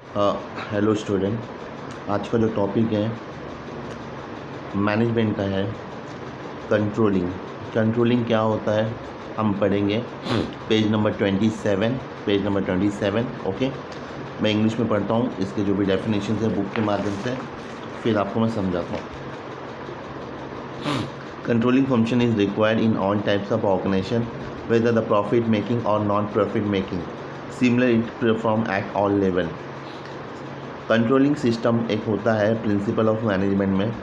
Hello student, आज का जो टॉपिक है मैनेजमेंट का है कंट्रोलिंग। कंट्रोलिंग क्या होता है हम पढ़ेंगे पेज नंबर 27। ओके, मैं इंग्लिश में पढ़ता हूँ, इसके जो भी डेफिनेशन है बुक के माध्यम से फिर आपको मैं समझाता हूँ। Controlling function is required in all types of organization whether the profit making or non profit making, similar it perform at all level। Controlling system एक होता है प्रिंसिपल ऑफ मैनेजमेंट में,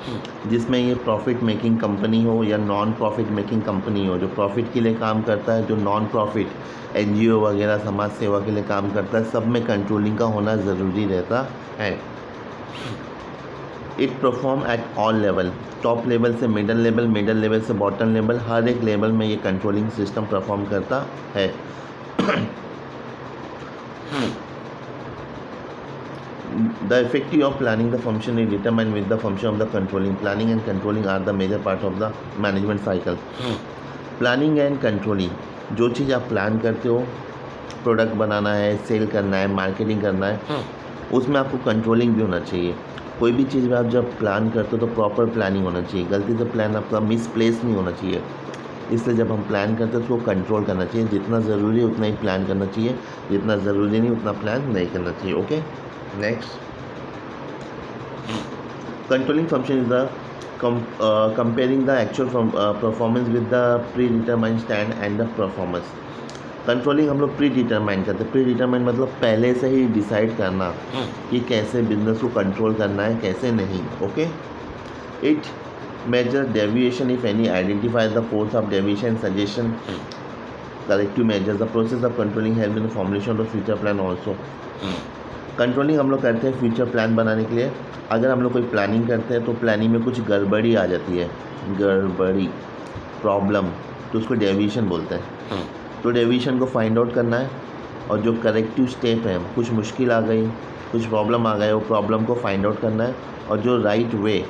जिसमें ये प्रॉफिट मेकिंग कंपनी हो या non profit making company हो, जो प्रॉफिट के लिए काम करता है, जो नॉन प्रॉफिट एनजीओ वगैरह समाज सेवा के लिए काम करता है, सब में कंट्रोलिंग का होना ज़रूरी रहता है। It perform at all level, top level से मिडल लेवल, मिडल लेवल से बॉटम लेवल, हर एक लेवल में ये कंट्रोलिंग सिस्टम परफॉर्म करता है। The effective of planning the function is determined with the function of the controlling. Planning and controlling are the major part of the management cycle. Planning and controlling, जो चीज़ आप plan करते हो, product बनाना है, cell करना है, marketing करना है, उसमें आपको कंट्रोलिंग भी होना चाहिए। कोई भी चीज़ में आप जब प्लान करते हो तो प्रॉपर प्लानिंग होना चाहिए, गलती से प्लान आपका मिसप्लेस नहीं होना चाहिए। इसलिए जब हम प्लान करते हैं तो उसको कंट्रोल करना चाहिए, जितना ज़रूरी है उतना ही प्लान करना चाहिए, जितना ज़रूरी नहीं उतना प्लान नहीं करना चाहिए। Okay, next, controlling function is the comparing the actual performance with the predetermined stand and the performance। Controlling हम लोग प्री डिटरमाइन करते हैं। प्री डिटरमाइन मतलब पहले से ही डिसाइड करना कि कैसे बिजनेस को कंट्रोल करना है, कैसे नहीं। Okay, it measure deviation if any, identify the course of deviation, suggestion, corrective measures. The process of controlling help in the formulation of future plan also. Controlling हम लोग करते हैं फ्यूचर प्लान बनाने के लिए। अगर हम लोग कोई प्लानिंग करते हैं तो प्लानिंग में कुछ गड़बड़ी आ जाती है, गड़बड़ी प्रॉब्लम, तो उसको डेविएशन बोलते हैं। तो डेविएशन को फाइंड आउट करना है, और जो करेक्टिव स्टेप है, कुछ मुश्किल आ गई, कुछ प्रॉब्लम आ गए, वो प्रॉब्लम को फाइंड आउट करना है, और जो राइट वे,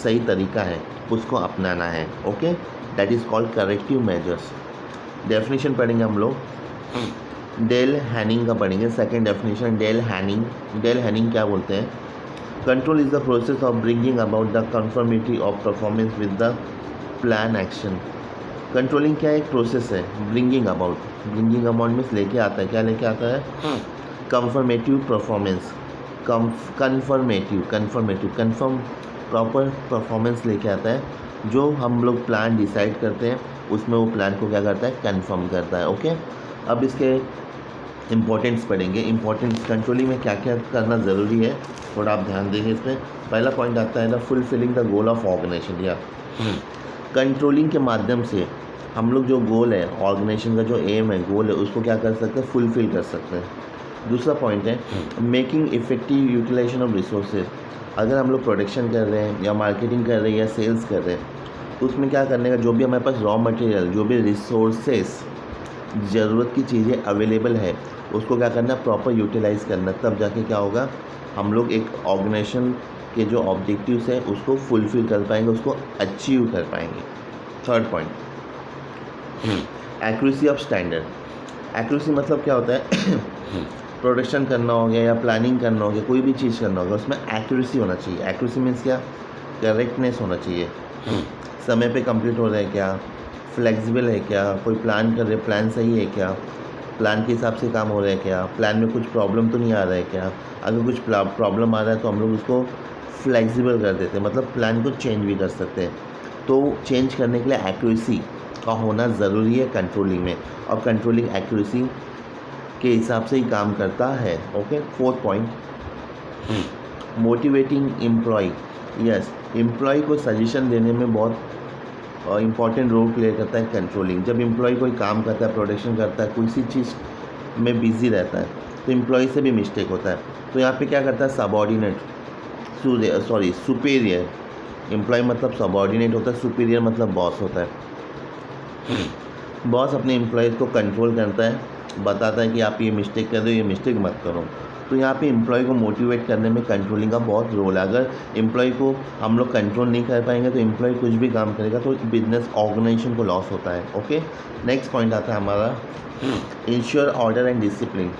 सही तरीका है, उसको अपनाना है। Okay, that is called corrective measures. Definition पढ़ेंगे हम लोग, डेल हैनिंग का पढ़ेंगे। Second definition, Dale Henning. Dale Henning क्या बोलते हैं? Control is the process of bringing about the conformity of performance with the plan action. Controlling क्या एक प्रोसेस है, bringing about. Bringing about means लेके आता है, क्या लेके आता है? Confirmative performance, confirm proper performance लेके आता है। जो हम लोग प्लान डिसाइड करते हैं उसमें वो प्लान को क्या करता है? कन्फर्म करता है। ओके, अब इसके इम्पोर्टेंट्स पढ़ेंगे। इम्पोर्टेंट्स कंट्रोलिंग में क्या क्या करना ज़रूरी है, थोड़ा आप ध्यान देंगे इसमें। पहला पॉइंट आता है ना, fulfilling the goal of organization. या कंट्रोलिंग के माध्यम से हम लोग जो गोल है, ऑर्गेनाइजेशन का जो एम है, गोल है, उसको क्या कर सकते हैं? फुलफिल कर सकते हैं। दूसरा पॉइंट है making effective utilization of resources. अगर हम लोग प्रोडक्शन कर रहे हैं या मार्केटिंग कर रहे हैं या सेल्स कर रहे हैं, तो उसमें क्या करने का, जो भी हमारे पास रॉ मटेरियल, जो भी रिसोर्सेस, ज़रूरत की चीज़ें अवेलेबल है, उसको क्या करना? प्रॉपर यूटिलाइज़ करना। तब जाके क्या होगा, हम लोग एक ऑर्गेनाइजेशन के जो ऑब्जेक्टिव्स है उसको फुलफ़िल कर पाएंगे, उसको अचीव कर पाएंगे। Third point, accuracy of standard. Accuracy मतलब क्या होता है? प्रोडक्शन करना हो गया या प्लानिंग करना हो गया, कोई भी चीज़ करना होगा, उसमें एक्यूरेसी होना चाहिए। एक्यूरेसी मीन्स क्या? करेक्टनेस होना चाहिए। समय पे कंप्लीट हो रहा है क्या, फ्लेक्सिबल है क्या, कोई प्लान कर रहे, प्लान सही है क्या, प्लान के हिसाब से काम हो रहा है क्या, प्लान में कुछ प्रॉब्लम तो नहीं आ रहा है क्या। अगर कुछ प्रॉब्लम आ रहा है तो हम लोग उसको फ्लेक्सिबल कर देते हैं, मतलब प्लान को चेंज भी कर सकते हैं। तो चेंज करने के लिए एक्यूरेसी का होना ज़रूरी है कंट्रोलिंग में, और कंट्रोलिंग एक्यूरेसी के हिसाब से ही काम करता है। Okay, fourth point, motivating employ. Yes, employ को सजेशन देने में बहुत इम्पॉर्टेंट रोल प्ले करता है कंट्रोलिंग। जब एम्प्लॉय कोई काम करता है, प्रोडक्शन करता है, किसी चीज़ में बिजी रहता है, तो एम्प्लॉय से भी मिस्टेक होता है। तो यहाँ पे क्या करता है? Subordinate, superior. एम्प्लॉय मतलब सबॉर्डिनेट होता है, सुपीरियर मतलब बॉस होता है। बॉस अपने एम्प्लॉयज़ को कंट्रोल करता है, बताता है कि आप ये मिस्टेक कर रहे हो, ये मिस्टेक मत करो। तो यहाँ पे एम्प्लॉय को मोटिवेट करने में कंट्रोलिंग का बहुत रोल है। अगर एम्प्लॉय को हम लोग कंट्रोल नहीं कर पाएंगे तो एम्प्लॉय कुछ भी काम करेगा तो बिजनेस ऑर्गेनाइजेशन को लॉस होता है। ओके, नेक्स्ट पॉइंट आता है हमारा ensure order and discipline.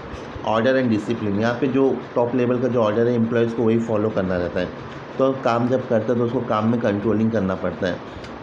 Order and discipline, यहाँ पे जो टॉप लेवल का जो ऑर्डर है एम्प्लॉयज़ को वही फॉलो करना रहता है। तो काम जब करता है तो उसको काम में कंट्रोलिंग करना पड़ता है,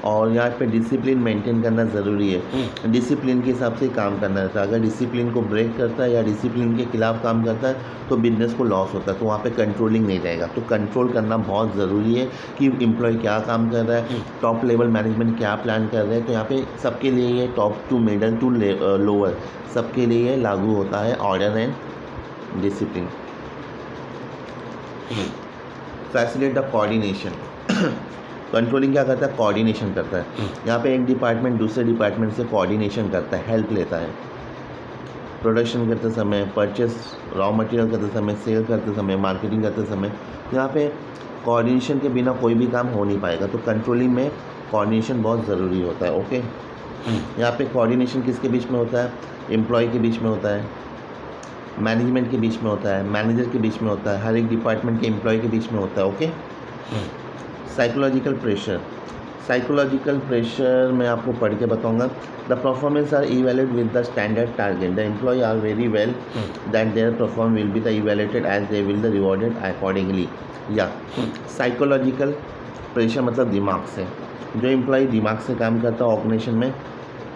और यहाँ पे डिसिप्लिन मेंटेन करना ज़रूरी है। डिसिप्लिन के हिसाब से ही काम करना रहता है। अगर डिसिप्लिन को ब्रेक करता है या डिसिप्लिन के खिलाफ काम करता है तो बिजनेस को लॉस होता है, तो वहाँ पे कंट्रोलिंग नहीं रहेगा। तो कंट्रोल करना बहुत ज़रूरी है कि एम्प्लॉय क्या काम कर रहा है, टॉप लेवल मैनेजमेंट क्या प्लान कर रहे हैं। तो यहाँ पे सबके लिए ये top to middle to lower सबके लिए ये लागू होता है order and discipline. Facilitate the coordination. Controlling क्या करता है? कोऑर्डिनेशन करता है। यहाँ पे एक डिपार्टमेंट दूसरे डिपार्टमेंट से कोऑर्डिनेशन करता है, हेल्प लेता है। प्रोडक्शन करते समय, परचेस रॉ मटेरियल करते समय, सेल करते समय, मार्केटिंग करते समय, यहाँ पे कोऑर्डिनेशन के बिना कोई भी काम हो नहीं पाएगा। तो कंट्रोलिंग में कोऑर्डिनेशन बहुत ज़रूरी होता है। ओके, यहाँ पे कोऑर्डिनेशन किसके बीच में होता है? एम्प्लॉय के बीच में होता है, मैनेजमेंट के बीच में होता है, मैनेजर के बीच में होता है, हर एक डिपार्टमेंट के एम्प्लॉय के बीच में होता है। Okay, psychological pressure. Psychological pressure मैं आपको पढ़ के बताऊंगा। The performance are evaluated with the standard target. The employ are very well that their perform will be the evaluated as they will the rewarded accordingly. या psychological pressure मतलब दिमाग से, जो एम्प्लॉय दिमाग से काम करता है ऑर्गेनाइजेशन में,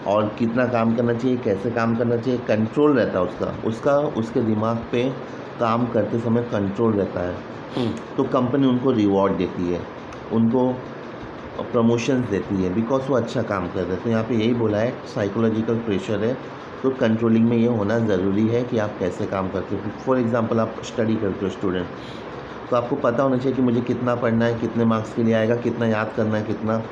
और कितना काम करना चाहिए, कैसे काम करना चाहिए, कंट्रोल रहता है उसका उसके दिमाग पे काम करते समय कंट्रोल रहता है। तो कंपनी उनको रिवॉर्ड देती है, उनको प्रमोशंस देती है, बिकॉज वो अच्छा काम कर रहे हैं। तो यहाँ पे यही बोला है साइकोलॉजिकल प्रेशर है। तो कंट्रोलिंग में ये होना ज़रूरी है कि आप कैसे काम करते हो। फॉर एग्जांपल आप स्टडी करते हो स्टूडेंट, तो आपको पता होना चाहिए कि मुझे कितना पढ़ना है, कितने मार्क्स के लिए आएगा, कितना याद करना है, कितना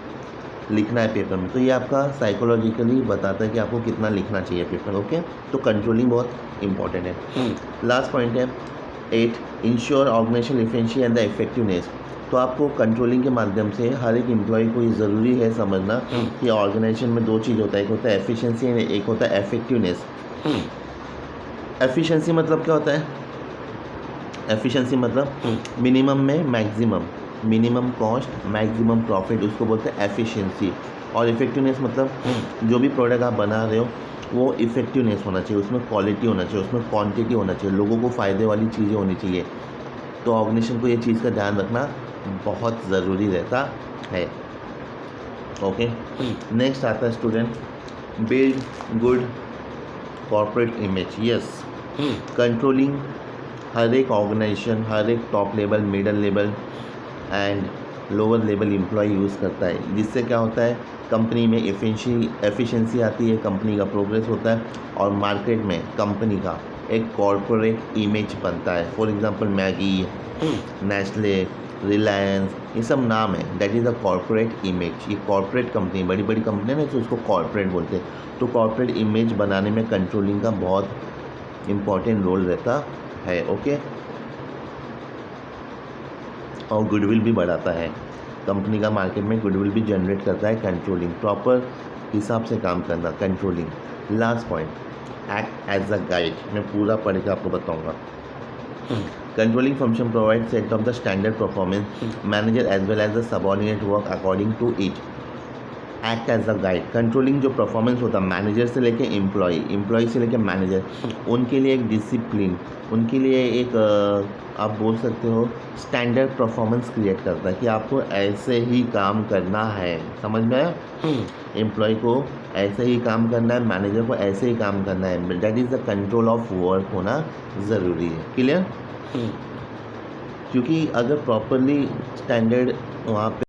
लिखना है पेपर में। तो ये आपका साइकोलॉजिकली बताता है कि आपको कितना लिखना चाहिए पेपर। ओके, तो कंट्रोलिंग बहुत इंपॉर्टेंट है। लास्ट पॉइंट है 8, ensure organization efficiency and the effectiveness. तो आपको कंट्रोलिंग के माध्यम से हर एक एम्प्लॉय को ये ज़रूरी है समझना कि ऑर्गेनाइजेशन में दो चीज़ होता है, एक होता है एफिशिएंसी एंड एक होता है इफेक्टिवनेस। एफिशिएंसी मतलब क्या होता है? एफिशिएंसी मतलब मिनिमम में maximum, minimum cost maximum profit, उसको बोलते हैं एफिशिएंसी। और इफेक्टिवनेस मतलब जो भी प्रोडक्ट आप बना रहे हो वो इफेक्टिवनेस होना चाहिए, उसमें क्वालिटी होना चाहिए, उसमें क्वांटिटी होना चाहिए, लोगों को फ़ायदे वाली चीज़ें होनी चाहिए। तो ऑर्गेनाइजेशन को ये चीज़ का ध्यान रखना बहुत ज़रूरी रहता है। ओके, नेक्स्ट आता है student, build good corporate image. Yes, controlling हर एक ऑर्गेनाइजेशन, हर एक top level, middle level and lower level employ use करता है। जिससे क्या होता है? कंपनी में एफिशिएंसी आती है, कंपनी का प्रोग्रेस होता है, और मार्केट में कंपनी का एक कॉर्पोरेट इमेज बनता है। For example Maggi, Nestle, Reliance, ये सब नाम है, that is a corporate image. ये कॉर्पोरेट कंपनी, बड़ी बड़ी कंपनी है ना, तो उसको कॉर्पोरेट बोलते हैं। तो कॉर्पोरेट इमेज बनाने में कंट्रोलिंग का बहुत इम्पॉर्टेंट रोल रहता है। ओके, और गुडविल भी बढ़ाता है, कंपनी का मार्केट में गुडविल भी जनरेट करता है कंट्रोलिंग। प्रॉपर हिसाब से काम करना, controlling. Last point, act as a guide. मैं पूरा पढ़ के आपको बताऊंगा। Controlling function provide set of the standard performance manager as well as the subordinate work according to it. Act as a guide, controlling जो परफॉर्मेंस होता है manager से लेके एम्प्लॉय से लेके मैनेजर, उनके लिए एक डिसिप्लिन, उनके लिए एक आप बोल सकते हो स्टैंडर्ड परफॉर्मेंस क्रिएट करता है कि आपको ऐसे ही काम करना है। समझ में आया? एम्प्लॉय को ऐसे ही काम करना है, मैनेजर को ऐसे ही काम करना है। That is the control of work होना ज़रूरी है। क्लियर? क्योंकि अगर प्रॉपरली स्टैंडर्ड वहाँ पे